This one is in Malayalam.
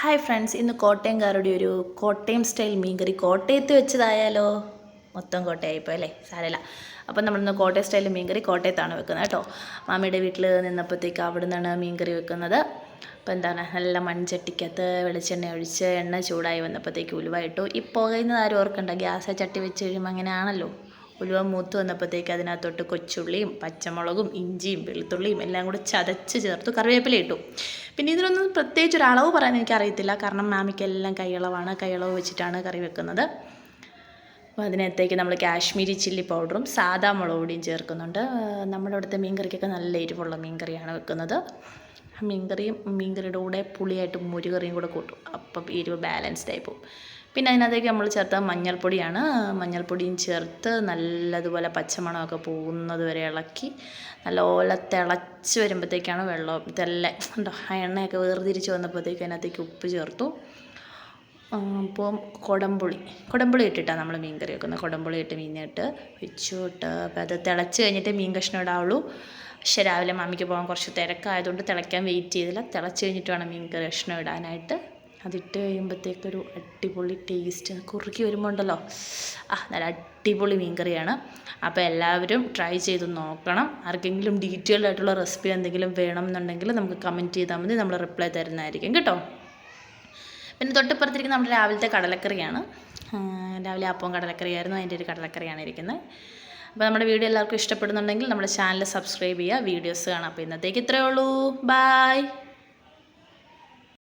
ഹായ് ഫ്രണ്ട്സ്, ഇന്ന് കോട്ടയംകാരുടെ ഒരു കോട്ടയം സ്റ്റൈൽ മീൻകറി കോട്ടയത്ത് വെച്ചതായാലോ. മൊത്തം കോട്ടയമായിപ്പോൾ അല്ലേ, സാരമില്ല. അപ്പം നമ്മളിന്ന് കോട്ടയം സ്റ്റൈൽ മീൻകറി കോട്ടയത്താണ് വെക്കുന്നത് കേട്ടോ. മാമിയുടെ വീട്ടിൽ നിന്നപ്പോഴത്തേക്ക് അവിടെ നിന്നാണ് മീൻകറി വെക്കുന്നത്. അപ്പോൾ എന്താണ്, നല്ല മൺചട്ടിക്കകത്ത് വെളിച്ചെണ്ണ ഒഴിച്ച് എണ്ണ ചൂടായി വന്നപ്പോഴത്തേക്ക് ഉലുവ ഇട്ടു. ഈ പുകയുന്നത് ആരും ഓർക്കണ്ട, ഗ്യാസ് ചട്ടി വെച്ച് കഴിയുമ്പോൾ അങ്ങനെയാണല്ലോ. ഉലുവ മൂത്ത് വന്നപ്പോഴത്തേക്ക് അതിനകത്തോട്ട് കൊച്ചുള്ളിയും പച്ചമുളകും ഇഞ്ചിയും വെളുത്തുള്ളിയും എല്ലാം കൂടി ചതച്ച് ചേർത്തു, കറിവേപ്പില ഇട്ടു. പിന്നെ ഇതിനൊന്നും പ്രത്യേകിച്ച് ഒരു അളവ് പറയാൻ എനിക്കറിയത്തില്ല, കാരണം മാമിക്കെല്ലാം കൈയളവാണ്, കൈയളവ് വെച്ചിട്ടാണ് കറി വെക്കുന്നത്. അപ്പോൾ അതിനകത്തേക്ക് നമ്മൾ കാശ്മീരി ചില്ലി പൗഡറും സാദാ മുളക് പൊടിയും ചേർക്കുന്നുണ്ട്. നമ്മുടെ അവിടുത്തെ മീൻ കറിക്കൊക്കെ നല്ല എരിവുള്ള മീൻ കറിയാണ് വെക്കുന്നത്. മീൻകറിയുടെ കൂടെ പുളിയായിട്ട് മുരുകറിയും കൂടെ കൂട്ടും, അപ്പം എരിവ് ബാലൻസ്ഡ് ആയി പോകും. പിന്നെ അതിനകത്തേക്ക് നമ്മൾ ചേർത്ത മഞ്ഞൾപ്പൊടിയാണ്. മഞ്ഞൾപ്പൊടിയും ചേർത്ത് നല്ലതുപോലെ പച്ചമണമൊക്കെ പോകുന്നത് വരെ ഇളക്കി നല്ലപോലെ തിളച്ച് വരുമ്പോഴത്തേക്കാണ് വെള്ളം ഇതെല്ലാം ഉണ്ടോ ആ എണ്ണയൊക്കെ വേർതിരിച്ച് വന്നപ്പോഴത്തേക്ക് അതിനകത്തേക്ക് ഉപ്പ് ചേർത്തു. അപ്പം കുടംപുളി ഇട്ടിട്ടാണ് നമ്മൾ മീൻ കറി വെക്കുന്നത്. കുടംപുളി ഇട്ട് മീനിട്ട് വെച്ചിട്ട് അപ്പോൾ അത് തിളച്ച് കഴിഞ്ഞിട്ട് മീൻ കഷ്ണം ഇടാവുള്ളൂ. പക്ഷേ രാവിലെ മാമിക്ക് പോകാൻ കുറച്ച് തിരക്കായതുകൊണ്ട് തിളയ്ക്കാൻ വെയിറ്റ് ചെയ്തില്ല. തിളച്ച് കഴിഞ്ഞിട്ട് വേണം മീൻ കഷ്ണം ഇടാനായിട്ട്. അതിട്ട് കഴിയുമ്പോഴത്തേക്കൊരു അടിപൊളി ടേസ്റ്റ് കുറുക്കി വരുമ്പോൾ ഉണ്ടല്ലോ, നല്ല അടിപൊളി മീൻ കറിയാണ്. അപ്പോൾ എല്ലാവരും ട്രൈ ചെയ്ത് നോക്കണം. ആർക്കെങ്കിലും ഡീറ്റെയിൽഡ് ആയിട്ടുള്ള റെസിപ്പി എന്തെങ്കിലും വേണം എന്നുണ്ടെങ്കിൽ നമുക്ക് കമൻറ്റ് ചെയ്താൽ മതി, നമ്മൾ റിപ്ലൈ തരുന്നതായിരിക്കും കേട്ടോ. പിന്നെ തൊട്ടിപ്പുറത്തിരിക്കുന്ന നമ്മുടെ രാവിലത്തെ കടലക്കറിയാണ്. രാവിലെ അപ്പവും കടലക്കറിയായിരുന്നു, അതിൻ്റെ ഒരു കടലക്കറിയാണ് ഇരിക്കുന്നത്. അപ്പോൾ നമ്മുടെ വീഡിയോ എല്ലാവർക്കും ഇഷ്ടപ്പെടുന്നുണ്ടെങ്കിൽ നമ്മുടെ ചാനൽ സബ്സ്ക്രൈബ് ചെയ്യുക, വീഡിയോസ് കാണാം. അപ്പോൾ ഇന്നത്തേക്ക് ഇത്രയേ ഉള്ളൂ. ബായ്.